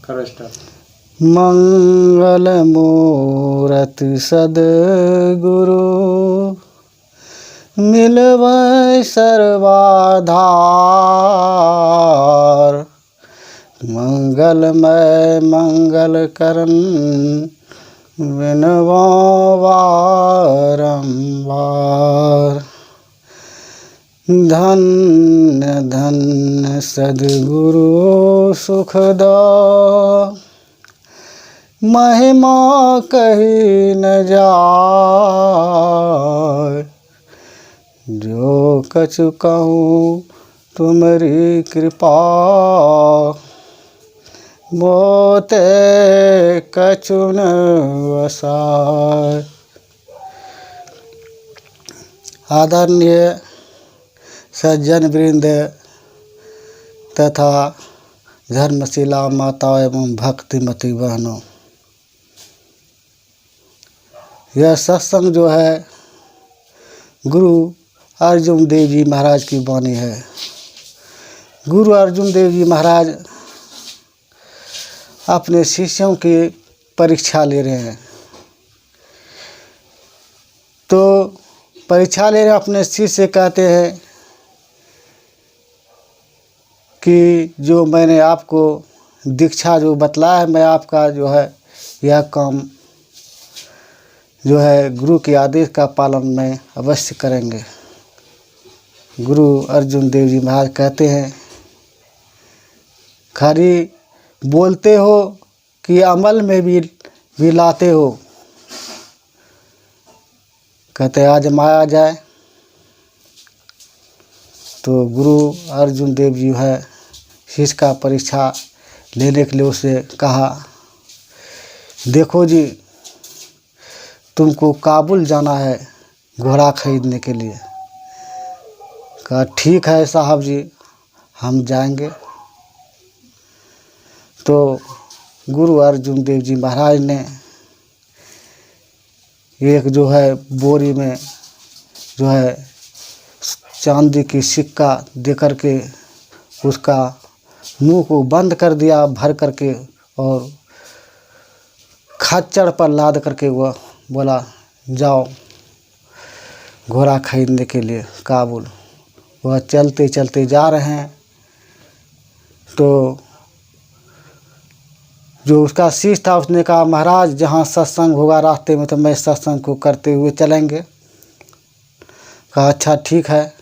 करो स्टार्ट। मंगल मूरति सद्गुरु मिलवै सर्वाधार। मंगलमय मंगल करन विनवो बारंबार। धन्य धन्य सद्गुरु सुखदा महिमा कही न जाय। जो कछु कहूँ तुम्हारी कृपा मोते कछु न वसाय। आदरणीय सज्जन वृंद तथा धर्मशिला माता एवं भक्तिमती बहनों, यह सत्संग जो है गुरु अर्जुन देव जी महाराज की वाणी है। गुरु अर्जुन देव जी महाराज अपने शिष्यों की परीक्षा ले रहे हैं। तो परीक्षा ले रहे अपने शिष्य से कहते हैं कि जो मैंने आपको दीक्षा जो बतलाया है, मैं आपका जो है यह काम जो है गुरु के आदेश का पालन में अवश्य करेंगे। गुरु अर्जुन देव जी महाराज कहते हैं, खाली बोलते हो कि अमल में भी लाते हो? कहते आजमाया जाए। तो गुरु अर्जुन देव जी है शिष्य का परीक्षा लेने के लिए उसे कहा, देखो जी, तुमको काबुल जाना है घोड़ा खरीदने के लिए। कहा ठीक है साहब जी, हम जाएंगे। तो गुरु अर्जुन देव जी महाराज ने एक जो है बोरी में जो है चांदी की सिक्का दे करके उसका मुंह को बंद कर दिया भर करके, और खच्चर पर लाद करके वह बोला जाओ घोड़ा खरीदने के लिए काबुल। वह चलते चलते जा रहे हैं। तो जो उसका शिष्य था उसने कहा, महाराज जहाँ सत्संग होगा रास्ते में तो मैं सत्संग को करते हुए चलेंगे। कहा अच्छा ठीक है,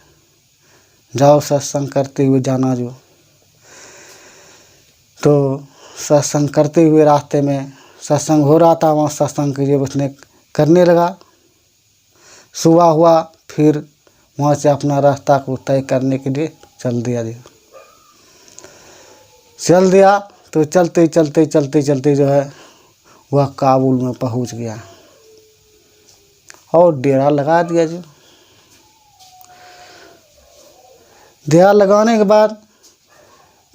जाओ सत्संग करते हुए जाना जो। तो सत्संग करते हुए रास्ते में सत्संग हो रहा था, वहाँ सत्संग के लिए उसने करने लगा। सुबह हुआ, फिर वहाँ से अपना रास्ता को तय करने के लिए चल दिया जी। चल दिया तो चलते चलते चलते चलते जो है वह काबुल में पहुँच गया और डेरा लगा दिया जी। डेरा लगाने के बाद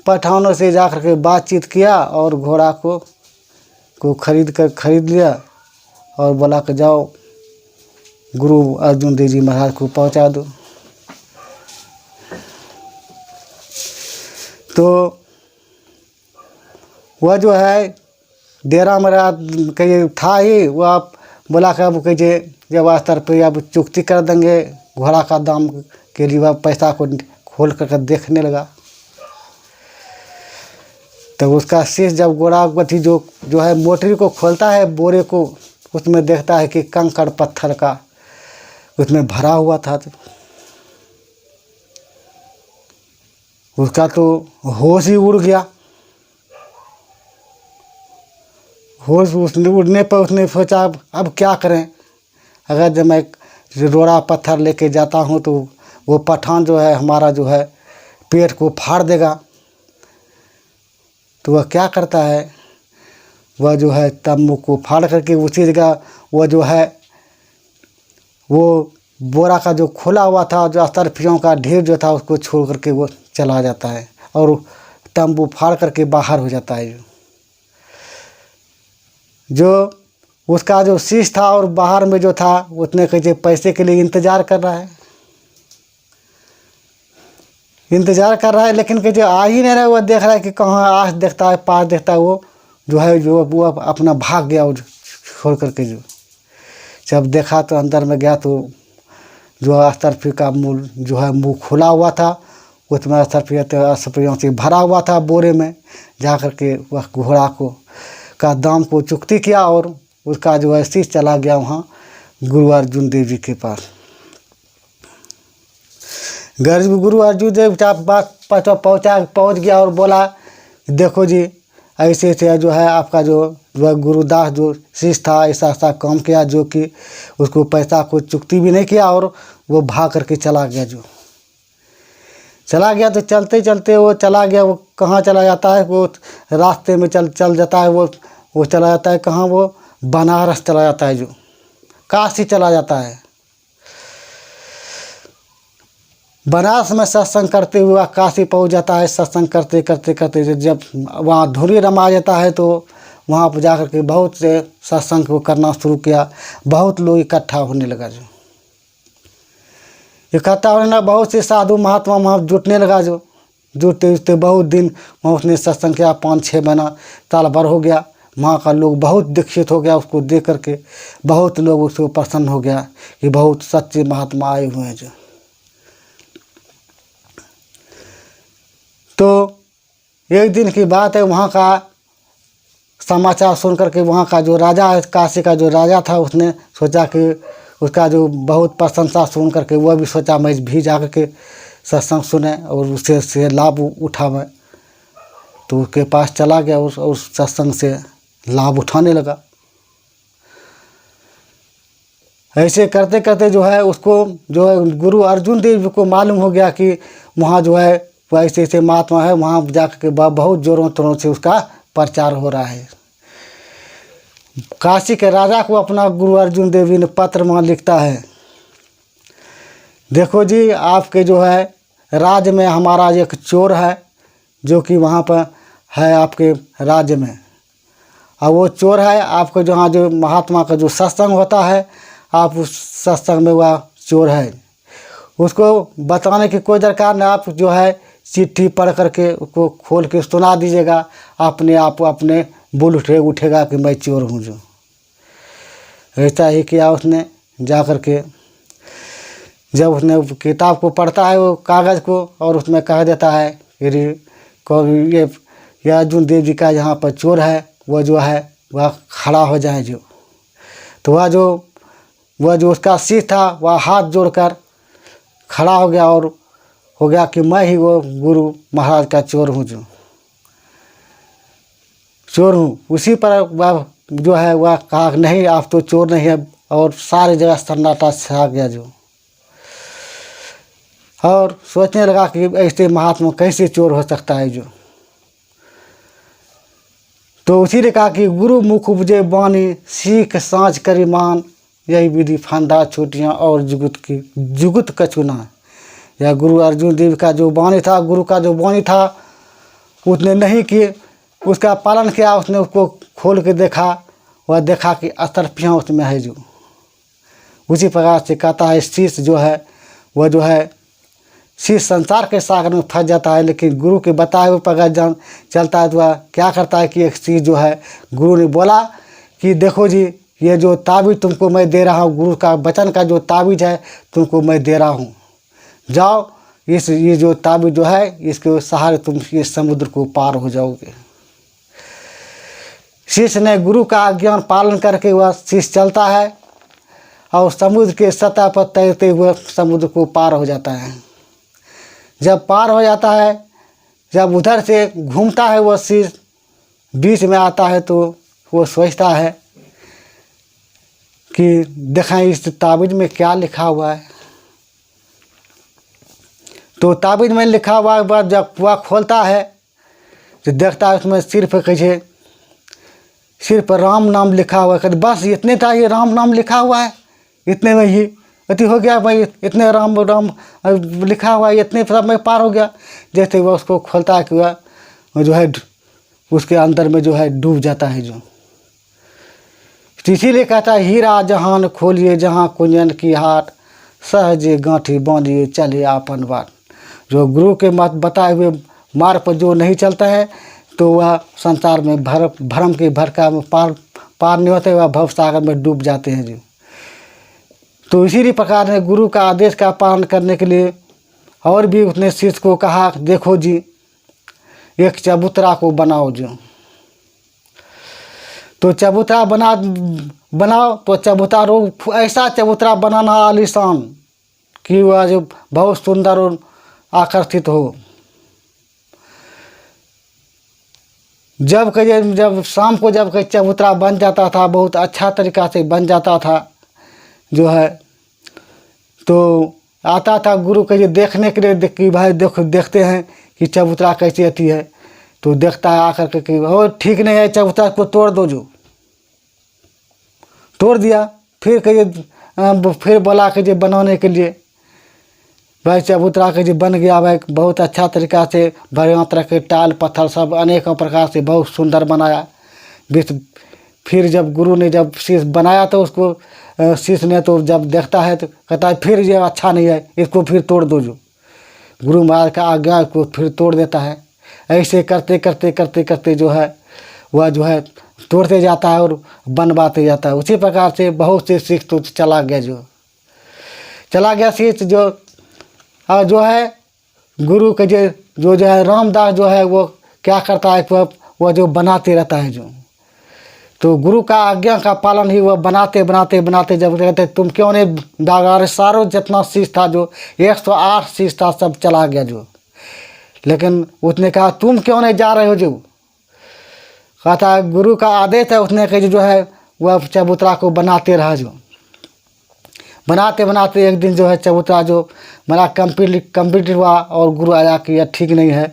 पठानों से जाकर के बातचीत किया और घोड़ा को खरीद लिया और बोला कि जाओ गुरु अर्जुन देव जी महाराज को पहुंचा दो। तो वह जो है डेरा मेरा कहीं था ही, वह आप बोला कि अब कहिए जब स्तर पे अब चुकती कर देंगे घोड़ा का दाम के लिए। वह पैसा को खोल कर देखने लगा। तो उसका शिष्य जब घोड़ा गति जो है मोटरी को खोलता है बोरे को, उसमें देखता है कि कंकड़ पत्थर का उसमें भरा हुआ था। तो उसका तो होश ही उड़ गया। होश उसने उड़ने पर उसने सोचा अब क्या करें, अगर जब मैं रोड़ा पत्थर लेके जाता हूँ तो वो पठान जो है हमारा जो है पेट को फाड़ देगा। तो वह क्या करता है, वह जो है तम्बू को फाड़ करके उसी जगह वह जो है वो बोरा का जो खोला हुआ था जो अस्तरफियों का ढेर जो था उसको छोड़ करके वो चला जाता है और तम्बू फाड़ करके बाहर हो जाता है। जो उसका जो शिष्य था और बाहर में जो था उतने कहे पैसे के लिए इंतज़ार कर रहा है, लेकिन कहे आ ही नहीं रहा। वो देख रहा है कि कहाँ आस देखता है पास देखता है, वो जो है जो वो अपना भाग गया और छोड़ करके जो जब देखा तो अंदर में गया तो जो अस्तरफी का जो है मुँह खुला हुआ था, उसमें अस्तरफियों से भरा हुआ था बोरे में। जा कर के वह घोड़ा को का दाम को चुकती किया और उसका जो है शीश चला गया वहाँ गुरु अर्जुन देव जी के पास। गुरु अर्जुन देव बात पहुँच गया और बोला देखो जी ऐसे ऐसे जो है आपका जो गुरुदास जो शीश था ऐसा ऐसा काम किया जो कि उसको पैसा को चुकती भी नहीं किया और वो भाग करके चला गया। जो चला गया तो चलते चलते वो चला गया, वो कहाँ चला जाता है, वो रास्ते में चल जाता है, वो चला जाता है कहाँ, वो बनारस चला जाता है, जो काशी चला जाता है। बनारस में सत्संग करते हुए काशी पहुंच जाता है। सत्संग करते करते करते जब वहाँ धुरी रमा जाता है तो वहाँ पर जाकर के बहुत से सत्संग को करना शुरू किया। बहुत लोग इकट्ठा होने लगा, जो इकट्ठा होने लगा, बहुत से साधु महात्मा वहाँ जुटने लगा। जो जुटते जुटते बहुत दिन वहाँ उसने सत्संग किया, 5-6 महीना साल भर हो गया। वहाँ का लोग बहुत दीक्षित हो गया उसको देख करके, बहुत लोग उसको प्रसन्न हो गया कि बहुत सच्चे महात्मा आए हुए हैं। जो तो एक दिन की बात है, वहाँ का समाचार सुन करके वहाँ का जो राजा है, काशी का जो राजा था, उसने सोचा कि उसका जो बहुत प्रशंसा सुन करके वह भी सोचा मैं भी जा कर के सत्संग सुने और उससे से लाभ उठावे। तो उसके पास चला गया और उस सत्संग से लाभ उठाने लगा। ऐसे करते करते जो है उसको जो है गुरु अर्जुन देव जी को मालूम हो गया कि वहाँ जो है वो ऐसे ऐसे महात्मा है, वहाँ जाकर के बहुत जोरों तोरों से उसका प्रचार हो रहा है। काशी के राजा को अपना गुरु अर्जुन देव जी ने पत्र वहाँ लिखता है, देखो जी आपके जो है राज्य में हमारा एक चोर है जो कि वहाँ पर है आपके राज्य में, और वो चोर है आपको जहाँ जो महात्मा का जो सत्संग होता है, आप उस सत्संग में वह चोर है। उसको बताने की कोई दरकार नहीं, आप जो है चिट्ठी पढ़ करके उसको खोल के सुना दीजिएगा, अपने आप अपने बोल उठेगा कि मैं चोर हूँ। जो ऐसा ही किया उसने। जा कर के जब उसने किताब को पढ़ता है वो कागज़ को, और उसमें कह देता है कि ये अर्जुन देव जी का यहाँ पर चोर है, वह जो है वह खड़ा हो जाए। जो तो वह जो उसका शीश था वह हाथ जोड़कर खड़ा हो गया और हो गया कि मैं ही वो गुरु महाराज का चोर हूँ, जो चोर हूँ। उसी पर वह जो है वह कहा नहीं आप तो चोर नहीं है, और सारी जगह सन्नाटा छा गया। जो और सोचने लगा कि ऐसे महात्मा कैसे चोर हो सकता है। जो तो उसी ने कहा कि गुरु मुख उपजे बानी, सीख सांझ करी मान, यही विधि फंदा छुटियाँ और जुगुत कछुना। यह गुरु अर्जुन देव का जो वाणी था, गुरु का जो वाणी था, उसने नहीं कि उसका पालन किया। उसने उसको खोल के देखा, वह देखा कि अतरफियाँ उसमें है। जो उसी प्रकार से कहता है शीश जो है वह जो है शीश संसार के सागर में फंस जाता है, लेकिन गुरु के बताए हुए प्रकार जान चलता है तो वह क्या करता है कि एक शीश जो है गुरु ने बोला कि देखो जी ये जो ताबीज़ तुमको मैं दे रहा हूँ, गुरु का वचन का जो ताबीज़ है तुमको मैं दे रहा हूँ, जाओ ये जो ताबीज़ जो है इसके सहारे तुम इस समुद्र को पार हो जाओगे। शिष्य ने गुरु का आज्ञा पालन करके वह शिष्य चलता है और समुद्र के सतह पर तैरते हुए समुद्र को पार हो जाता है। जब पार हो जाता है, जब उधर से घूमता है वह शिष्य बीच में आता है तो वो सोचता है कि देखें इस ताबीज़ में क्या लिखा हुआ है। तो ताबीज़ में लिखा हुआ के बाद जब वह खोलता है तो देखता है उसमें सिर्फ राम नाम लिखा हुआ है। बस इतने था, ये राम नाम लिखा हुआ है, इतने में ही अति हो गया भाई, इतने राम लिखा हुआ है, इतने सब में पार हो गया। जैसे वह उसको खोलता है कि वह जो है उसके अंदर में जो है डूब जाता है। जो इसीलिए कहता है हीरा जहान खोलिए जहाँ कुंजन की हाट, सहजे गांठी बांधिए चले आपन बात। जो गुरु के मत बताए हुए मार्ग पर जो नहीं चलता है तो वह संसार में भ्रम के भरका में पार नहीं होते, वह भव सागर में डूब जाते हैं जी। तो इसी प्रकार ने गुरु का आदेश का पालन करने के लिए और भी उसने शिष्य को कहा, देखो जी एक चबूतरा को बनाओ जो। तो चबूतरा बनाओ तो चबूतरा ऐसा चबूतरा बनाना आलीशान कि वह जो बहुत सुंदर और आकर्षित हो। जब शाम को जब चबूतरा बन जाता था, बहुत अच्छा तरीक़ा से बन जाता था जो है, तो आता था गुरु के लिए देखने के लिए कि भाई देखते हैं कि चबूतरा कैसी आती है। तो देखता है आकर के कि और ठीक नहीं है, चबूतरा को तोड़ दो जो। तोड़ दिया। फिर बोला कि बनाने के लिए भाई चबूतरा के बन गया भाई, बहुत अच्छा तरीक़ा से बढ़िया तरह के टाल पत्थर सब अनेकों प्रकार से बहुत सुंदर बनाया। फिर जब गुरु ने जब शीश बनाया तो उसको शीश ने तो जब देखता है तो कहता है फिर ये अच्छा नहीं है, इसको फिर तोड़ दो जो। गुरु महाराज का आज्ञा को फिर तोड़ देता है। ऐसे करते करते करते करते जो है वह जो है तोड़ते जाता है और बनवाते जाता है। उसी प्रकार से बहुत से सिख तो चला गया शीश जो है गुरु के जो है रामदास जो है वो क्या करता है, वह जो बनाते रहता है जो। तो गुरु का आज्ञा का पालन ही वह बनाते जब कहते तुम क्यों नहीं दागा, सारों जितना शीश था जो 108 शीश था सब चला गया जो। लेकिन उसने कहा तुम क्यों नहीं जा रहे हो जो। कहता गुरु का आदेश है, उसने कहा जो है वह चबूतरा को बनाते रहा जो। बनाते एक दिन जो है चबूतरा जो बड़ा कंप्लीट हुआ और गुरु आया कि यह ठीक नहीं है।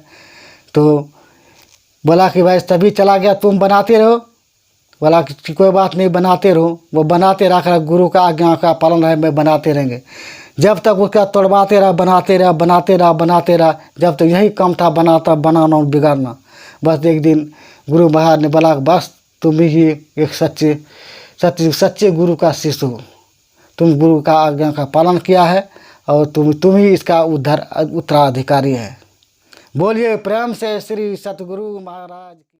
तो बोला कि भाई तभी चला गया, तुम बनाते रहो। बोला कि कोई बात नहीं, बनाते रहो। वो बनाते रहा, गुरु का आज्ञा का पालन है, मैं बनाते रहेंगे। जब तक उसका तोड़वाते रहा, बनाते रहा जब तक यही काम था, बनाना और बिगाड़ना। बस एक दिन गुरु महाराज ने बोला बस तुम ही एक सच्चे गुरु का शिष्य हो, तुम गुरु का आज्ञा का पालन किया है और तुम ही इसका उत्तराधिकारी है। बोलिए प्रेम से श्री सतगुरु महाराज।